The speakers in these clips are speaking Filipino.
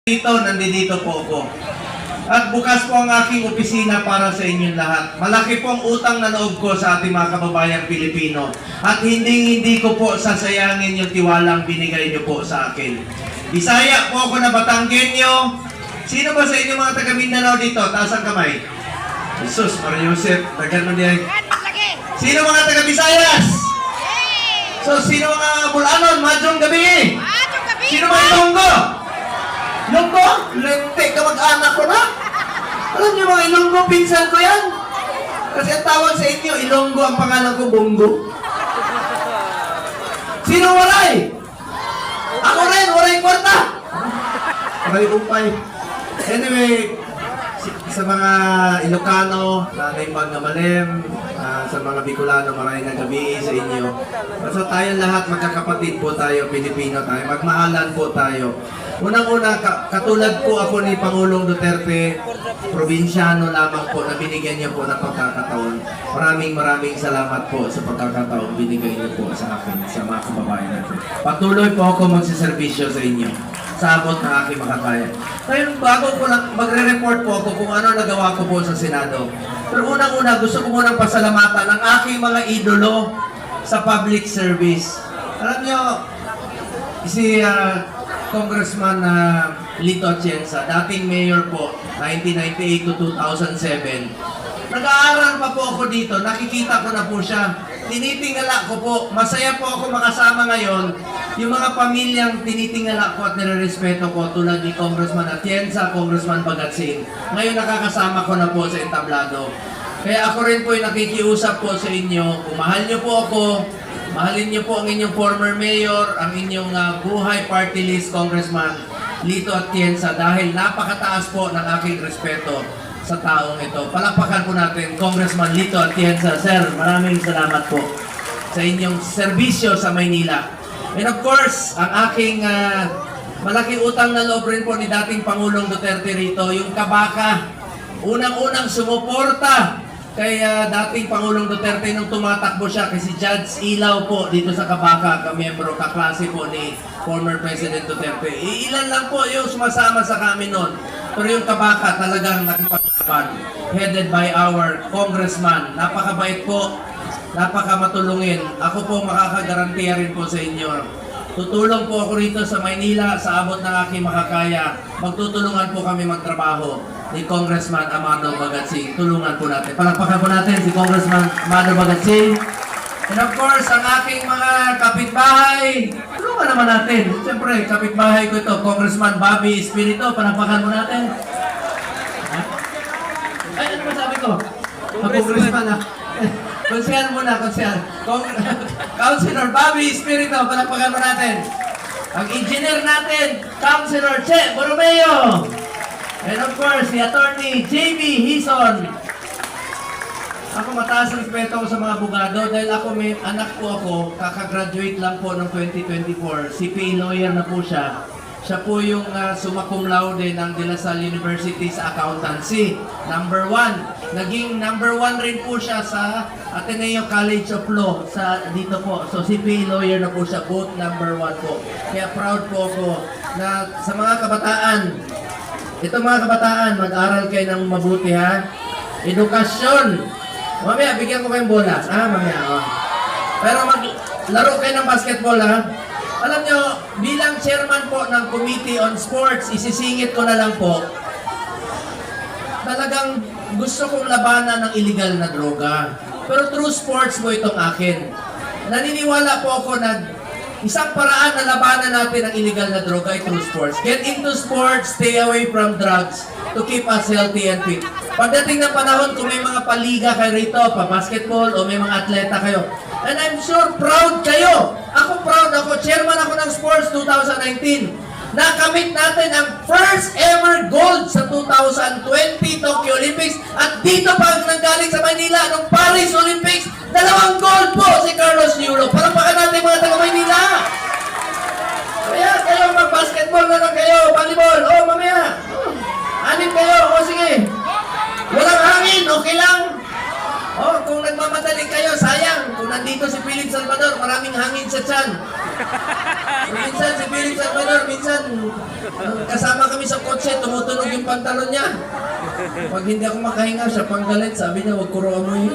Nandito po ako. At bukas po ang aking opisina para sa inyong lahat. Malaki po ang utang na loob ko sa ating mga kababayang Pilipino. At hindi ko po sasayangin yung tiwalang binigay niyo po sa akin. Bisaya po ako na Batanggenyo. Sino ba sa inyo mga taga Mindanao dito? Taas ang kamay. Jesus, Maria Joseph, tagan niya. Sino mga taga Visayas? So, sino mga Bulanon? Madrong gabi. Sino mga Ilonggo? Ilonggo? Lente ka mag-anak ko na. Alam niyo mga Ilonggo, pinsan ko yan. Kasi ang tawag sa inyo, Ilonggo, ang pangalan ko, Bongo. Sino waray? Ako rin, waray kwarta. Waray upay. Anyway, sa mga Ilocano, Naimbag na Malem, sa mga Bicolano, maraming na gabi sa inyo. So tayong lahat, magkakapatid po tayo, Pilipino tayo, magmahalan po tayo. Unang-una, katulad po ako ni Pangulong Duterte, probinsyano lamang po na binigyan niyo po ng pagkakataon. Maraming salamat po sa pagkakataon binigay niyo po sa akin, sa mga kababayan natin. Patuloy po ako magsiservisyo sa inyo, sa abot na aking makakaya. Ngayon, bago ko lang magre-report po ako kung ano nagawa ko po sa Senado. Pero unang-una, gusto ko munang pasalamatan ang aking mga idolo sa public service. Alam niyo, si Congressman Lito Atienza, dating mayor po, 1998 to 2007. Nag-aaral pa po ako dito, nakikita ko na po siya. Tinitingala ko po, masaya po ako makasama ngayon yung mga pamilyang tinitingala ko at nirerespeto ko tulad ni Congressman Atienza, Congressman Bagatsing. Ngayon nakakasama ko na po sa entablado. Kaya ako rin po yung nakikiusap po sa inyo, kung mahal niyo po ako, mahalin niyo po ang inyong former mayor, ang inyong buhay party list, Congressman Lito Atienza, dahil napakataas po ng aking respeto sa taong ito. Palakpakan po natin, Congressman Lito Atienza. Sir, maraming salamat po sa inyong serbisyo sa Maynila. And of course, ang aking malaking utang na loob rin po ni dating Pangulong Duterte rito, yung kabaka. Unang-unang sumuporta kay dating Pangulong Duterte nung tumatakbo siya kasi Judge Ilaw po dito sa Kabaka, kamiyembro, kaklase po ni former President Duterte. Ilan lang po yung sumasama sa kami noon. Pero yung Kabaka talagang nakipaglaban, headed by our congressman. Napakabait po, napakamatulungin. Ako po makakagarantiya rin po sa inyo. Tutulong po ako rito sa Maynila sa abot ng aking makakaya. Magtutulungan po kami magtrabaho ni Congressman Amado Bagatsing. Tulungan po natin. Palakpakan po natin si Congressman Amado Bagatsing. And of course, ang aking mga kapitbahay, tulungan naman natin. Siyempre, kapitbahay ko ito, Congressman Bobby Espirito. Palakpakan po natin. Ay, ano ba sabi ko? Congressman ha? Konsyal muna, konsyal. Councilor Bobby Espirito, palakpakan mo natin. Ang engineer natin, Councilor Che Borromeo. And of course, si Attorney J.B. Hison. Ako mataas respeto ko sa mga abogado dahil ako may anak po ako, kakagraduate lang po ng 2024. CPA lawyer na po siya. Siya po yung summa cum laude ng De La Salle University sa accountancy. Number 1. Naging number 1 rin po siya sa Ateneo College of Law sa dito po. So CPA lawyer na po siya, both number 1 po. Kaya proud po ako na sa mga kabataan, ito mga kabataan, mag-aral kayo ng mabuti ha. Edukasyon. Mamaya, bigyan ko kayong bola. Mamaya. Pero maglaro kayo ng basketball ha. Alam nyo, bilang chairman po ng Committee on Sports, isisingit ko na lang po, talagang gusto kong labanan ng illegal na droga. Pero through sports po itong akin. Naniniwala po ako na isang paraan na labanan natin ang illegal na droga ay through sports. Get into sports, stay away from drugs to keep us healthy and fit. Pagdating ng panahon, kung may mga paliga kayo rito, pa-basketball o may mga atleta kayo, and I'm sure proud kayo. Ako proud ako. Chairman ako ng Sports 2019. Nakamit natin ang first ever gold sa 2020 Tokyo Olympics. At dito pa nanggaling sa Maynila nung Paris Olympics, 2 gold po si Carlos Yulo. Palakpakan natin mga taga Maynila. Kaya kayo mag-basketball na lang kayo, volleyball. Mamaya. 6 kayo. Sige. Walang hangin, okay lang. Kung nagmamadali kayo, sayang. Kung nandito si Philip Salvador, maraming hangin sa tiyan. Minsan si Philip Salvador, minsan kasama Sama kami sa kotse, tumutunog yung pantalon niya. Pag hindi ako makahinga, siya pang galit. Sabi niya, huwag ko raw amoy.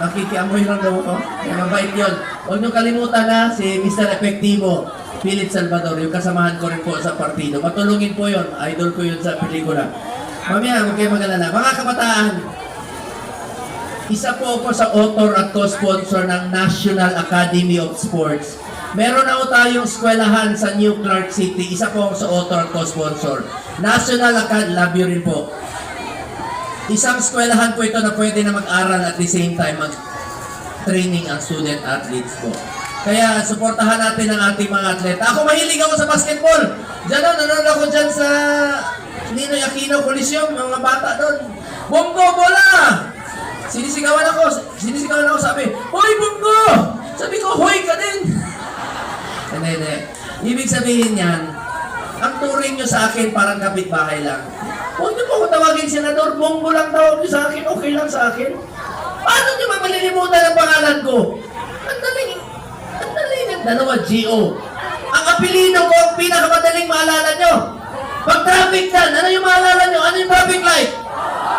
Nakikiamoy lang daw ako. Kaya mabait yun. Huwag niyo kalimutan na si Mr. Efectivo, Philip Salvador, yung kasamahan ko rin po sa partido. Matulungin po yun. Idol ko yun sa pelikula. Mamaya, huwag kayo mag-alala. Mga kabataan, isa po ako sa author at co-sponsor ng National Academy of Sports. Meron na po tayong eskwelahan sa New Clark City. Isa po ako sa author at co-sponsor. National Academy, love you rin po. Isang eskwelahan po ito na pwede na mag-aral at the same time mag-training ang student athletes po. Kaya suportahan natin ang ating mga atleta. Ako mahilig ako sa basketball. Diyan nanonood ako dyan sa Ninoy Aquino Coliseum, mga bata doon. Bongo, bola! Sinisigawan ako, sabi, Hoy, Bongo! Sabi ko, hoy ka din! Hindi. Ibig sabihin yan, ang turing nyo sa akin parang kapitbahay lang. Huwag niyo po ako tawagin senador, Bongo lang tawag niyo sa akin, okay lang sa akin. Paano niyo mamalilimutan ang pangalan ko? Ang daling ng dalawa, G.O. Ang apelido ko, ang pinakamadaling maalala nyo. Pag traffic dyan, ano yung maalala nyo? Ano yung traffic light?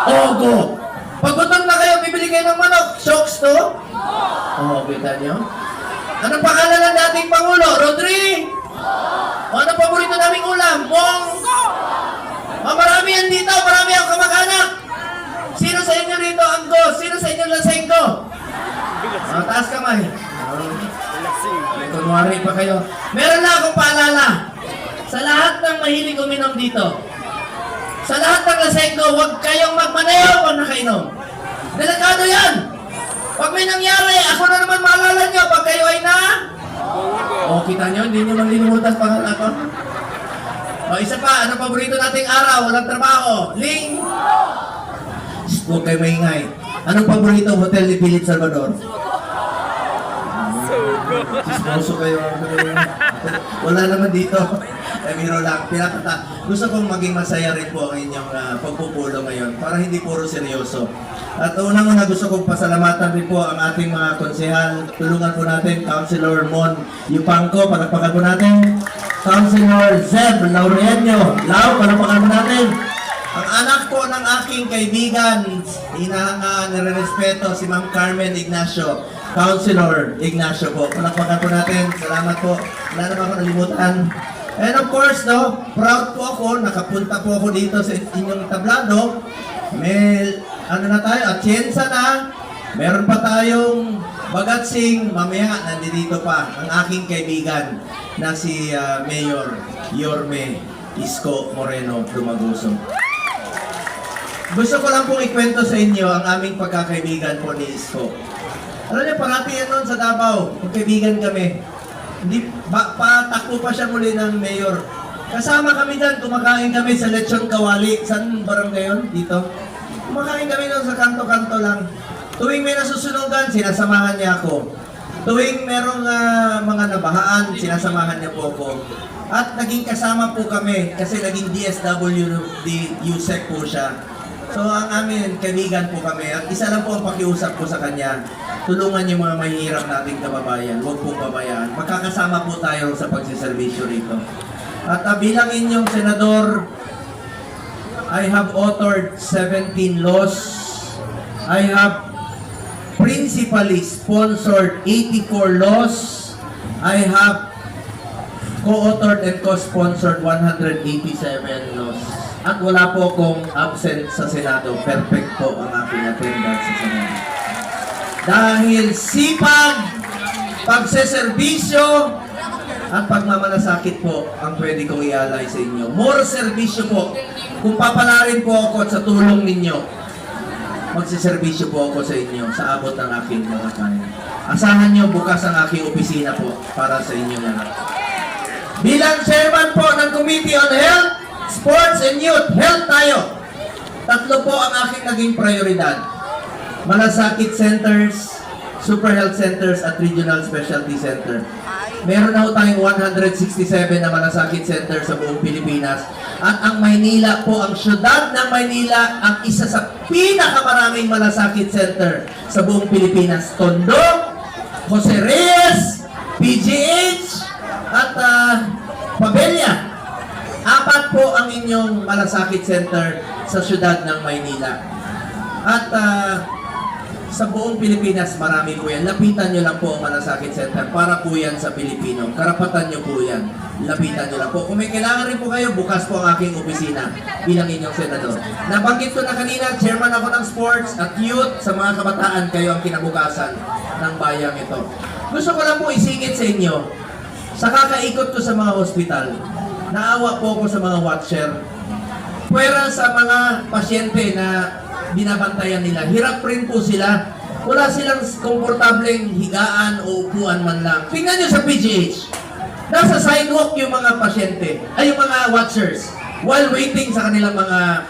Ogo. Pag gutom na kayo, bibili kayo ng manok. Shocks to? Oo, kita nyo? Anong pangalan ng dating Pangulo? Rodri? O anong paborito naming ulam? Mong? O marami yan dito, marami ang kamag-anak. Sino sa inyo rito ang Anggos? Sino sa inyo Lasenggo? O, taas kamay. May kunwari pa kayo. Meron na akong paalala. Sa lahat ng mahilig uminom dito, sa lahat ng Lasenggo, huwag kayong magmaneho kung nakainom. Delikado yan. Pag may nangyari, ako na naman maalala nyo pag kayo ay na... O, kita nyo, hindi nyo malilimutan pangalan ako. O, isa pa, ano paborito nating araw? Walang trabaho. Ling! Huwag kayo maingay. Anong paborito hotel ni Philip Salvador? Chismoso kayo. Wala naman dito. Biro lang. Gusto kong maging masaya rin po ang inyong pagpupulo ngayon para hindi puro seryoso. At unang-una gusto kong pasalamatan rin po ang ating mga konsehal. Tulungan po natin, Councilor Mon Yupangco, palakpakan po natin. Councilor Zeb Laureano, Lau, palakpakan po natin. Ang anak po ng aking kaibigan, hinahangaan, nire-respeto, si Ma'am Carmen Ignacio. Councilor Ignacio po. Palakpakan po natin. Salamat po. Wala naman ako nalimutan. And of course, no, proud po ako, nakapunta po ako dito sa inyong tablado. May, ano na tayo, atyensa na. Meron pa tayong bagatsing, mamaya, nandito pa, ang aking kaibigan na si Mayor Yorme Isko Moreno Dumaguso. Gusto ko lang pong ikwento sa inyo ang aming pagkakaibigan po ni Isko. Alam niyo, parati yan noon sa Davao, magkaibigan kami. Hindi, patakbo pa siya muli ng mayor. Kasama kami dyan, kumakain kami sa Lechon Kawali. Saan barangay yun? Dito. Kumakain kami doon sa kanto-kanto lang. Tuwing may nasusunugan, sinasamahan niya ako. Tuwing merong mga nabahaan, sinasamahan niya po ako. At naging kasama po kami kasi naging DSWD USEC po siya. So ang amin, kaibigan po kami. At isa lang po ang pakiusap ko sa kanya. Tulungan yung mga mahihirap nating kababayan. Huwag pong pabayaan. Magkakasama po tayo sa pagsiservisyo rito. At bilang inyong senador, I have authored 17 laws. I have principally sponsored 84 laws. I have co-authored and co-sponsored 187 laws. At wala po akong absent sa Senado. Perfect po ang aking attendance sa Senado. Dahil sipag, pagseserbisyo, at pagmamalasakit po ang pwede kong ialay sa inyo. More serbisyo po. Kung papalarin po ako at sa tulong ninyo, magsiservisyo po ako sa inyo sa abot ng aking mga kaya. Asahan nyo bukas ang aking opisina po para sa inyo lahat. Bilang chairman po ng Committee on Health, Sports and Youth, health tayo. Tatlo po ang aking naging prioridad. Malasakit Centers, Super Health Centers at Regional Specialty Center. Meron na ho tayong 167 na malasakit center sa buong Pilipinas. At ang Maynila po, ang syudad ng Maynila, ang isa sa pinakamaraming malasakit center sa buong Pilipinas. Tondo, Jose Reyes, PGH, at Pabella. apat po ang inyong malasakit center sa syudad ng Maynila. At sa buong Pilipinas, marami po yan. Lapitan nyo lang po ang malasakit center para po yan sa Pilipino. Karapatan nyo po yan. Lapitan nyo lang po. Kung may kailangan rin po kayo, bukas po ang aking opisina bilang inyong senador. Nabanggit ko na kanina, chairman ako ng sports at youth. Sa mga kabataan, kayo ang kinabukasan ng bayang ito. Gusto ko lang po isingit sa inyo, sa kakaikot ko sa mga hospital, naawa po ako sa mga watcher. Pwera sa mga pasyente na binabantayan nila, hirap rin po sila. Wala silang komportableng higaan o upuan man lang. Tingnan nyo sa PGH. Nasa sidewalk yung mga pasyente, ay yung mga watchers, while waiting sa kanilang mga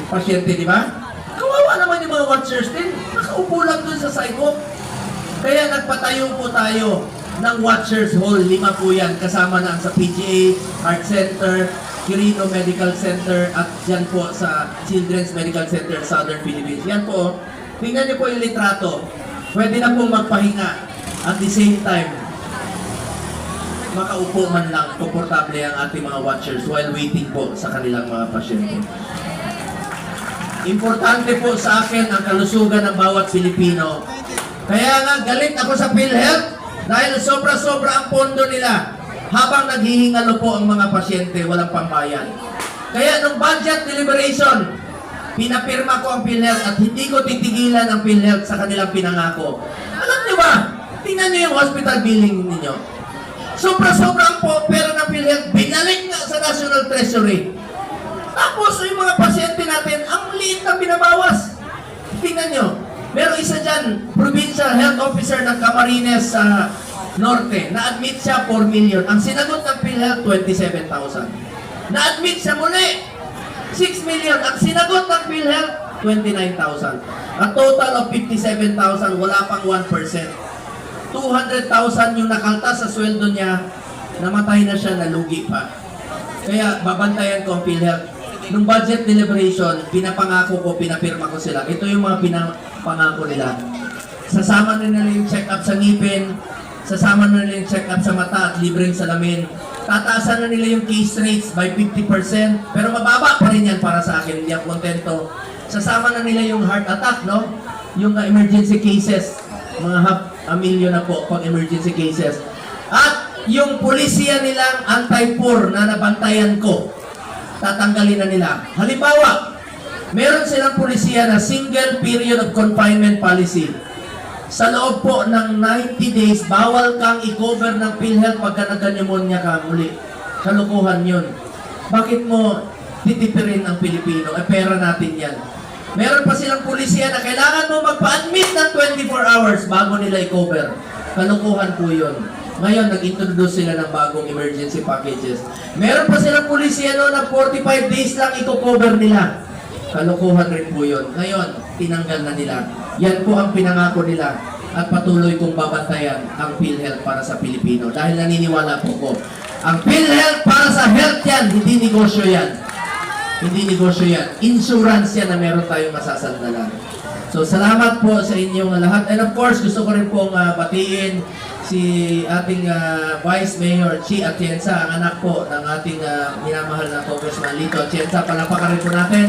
pasyente, di ba? Kawawa naman yung mga watchers din. Nakaupo lang dun sa sidewalk. Kaya nagpatayo po tayo ng Watchers Hall. 5 po yan. Kasama na ang sa PGA, Heart Center, Quirino Medical Center, at yan po sa Children's Medical Center, Southern Philippines. Yan po. Tingnan niyo po yung litrato. Pwede na po magpahinga. At the same time, makaupo man lang, komportable ang ating mga watchers while waiting po sa kanilang mga pasyente. Importante po sa akin ang kalusugan ng bawat Pilipino. Kaya nga, galit ako sa PhilHealth dahil sobra-sobra ang pondo nila habang naghihingalo po ang mga pasyente, walang pambayad. Kaya nung budget deliberation, pinapirma ko ang PhilHealth at hindi ko titigilan ang PhilHealth sa kanilang pinangako. Alam niyo ba, tingnan niyo yung hospital billing ninyo. Sobra-sobra ang pera ng PhilHealth, binalik nga sa National Treasury. Tapos yung mga pasyente natin, ang liit na binabawas. Tingnan nyo, meron isa dyan, Provincial Health Officer ng Camarines sa Norte, na-admit siya 4 million. Ang sinagot ng PhilHealth, 27,000. Na-admit siya muli, 6 million. Ang sinagot ng PhilHealth, 29,000. A total of 57,000, wala pang 1%. 200,000 yung nakaltas sa sweldo niya, namatay na siya, nalugi pa. Kaya babantayan ko ang PhilHealth. Nung budget deliberation, pinapangako ko, pinapirma ko sila. Ito yung mga pinapangako nila. Sasama na nila yung check-up sa ngipin, sasama na nila yung check-up sa mata at libreng salamin. Tataasan na nila yung case rates by 50%, pero mababa pa rin yan para sa akin, hindi ako kontento. Sasama na nila yung heart attack, no? Yung emergency cases, mga $500,000 na po pag emergency cases. At yung pulisya nilang anti-poor na nabantayan ko, tatanggalin na nila. Halimbawa, meron silang pulisya na single period of confinement policy. Sa loob po ng 90 days, bawal kang i-cover ng PhilHealth pagka nagka-pneumonia ka muli. Kalukuhan yun. Bakit mo titipirin ang Pilipino? Pera natin yan. Meron pa silang pulisya na kailangan mo magpa-admit ng 24 hours bago nila i-cover. Kalukuhan po yun. Ngayon, nag-introduce sila ng bagong emergency packages. Meron pa silang pulisya na 45 days lang i-cover nila. Kalokohan rin po yun. Ngayon, tinanggal na nila. Yan po ang pinangako nila. At patuloy kong babantayan ang PhilHealth para sa Pilipino. Dahil naniniwala po ko, ang PhilHealth para sa health yan, hindi negosyo yan. Hindi negosyo yan. Insurance yan na meron tayong masasandalan. So, salamat po sa inyong lahat. And of course, gusto ko rin pong batiin si ating Vice Mayor Chi Atienza, ang anak po ng ating minamahal na Congressman Lito Atienza. Palapakan rin po natin.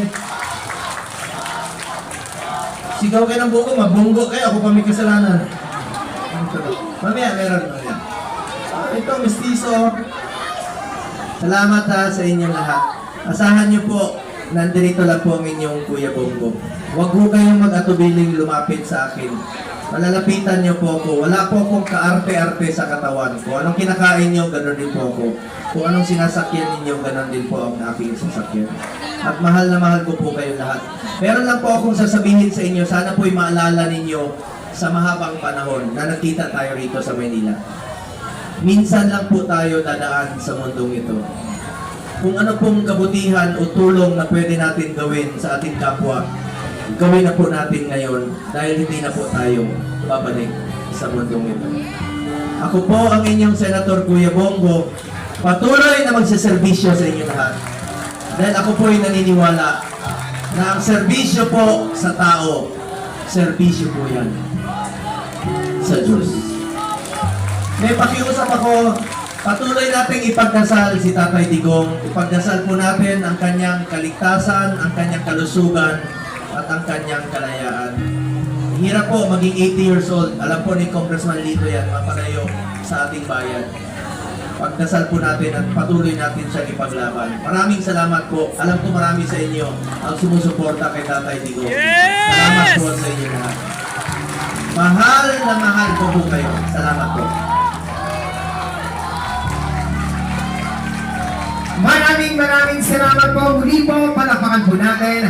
Sigaw kayo ng buko, mabunggo kayo. Ako pa may kasalanan. Mamaya, meron. Ito, mestizo. Salamat sa inyong lahat. Asahan niyo po, nandito lang po ang inyong Kuya Bongbong. Huwag po kayong mag-atubiling lumapit sa akin. Malalapitan niyo po ako. Wala po akong kaarte-arte sa katawan. Kung anong kinakain niyo, gano'n din po ako. Kung anong sinasakyan ninyo, gano'n din po ang aking sasakyan. At mahal na mahal ko po kayo lahat. Meron lang po akong sasabihin sa inyo, sana po'y maalala ninyo sa mahabang panahon na nakita tayo rito sa Manila. Minsan lang po tayo dadaan sa mundong ito. Kung ano pong kabutihan o tulong na pwede natin gawin sa ating kapwa, gawin na po natin ngayon dahil hindi na po tayo babalik sa mundong ito. Ako po ang inyong Senator Kuya Bongo, patuloy na magsiservisyo sa inyo lahat. Dahil ako po ay naniniwala na ang serbisyo po sa tao, serbisyo po yan sa Diyos. May pakiusap ako Patuloy nating ipagdasal si Tatay Digong. Ipagdasal po natin ang kanyang kaligtasan, ang kanyang kalusugan, at ang kanyang kalayaan. Hirap po maging 80 years old. Alam po ni Congressman Lito yan, mapalayo sa ating bayan. Pagdasal po natin at patuloy natin siyang ipaglaban. Maraming salamat po. Alam ko marami sa inyo ang sumusuporta kay Tatay Digong. Salamat po sa inyo lahat. Mahal na mahal po po kayo. Salamat po. Maraming salamat po. Muli po, palakpakan po natin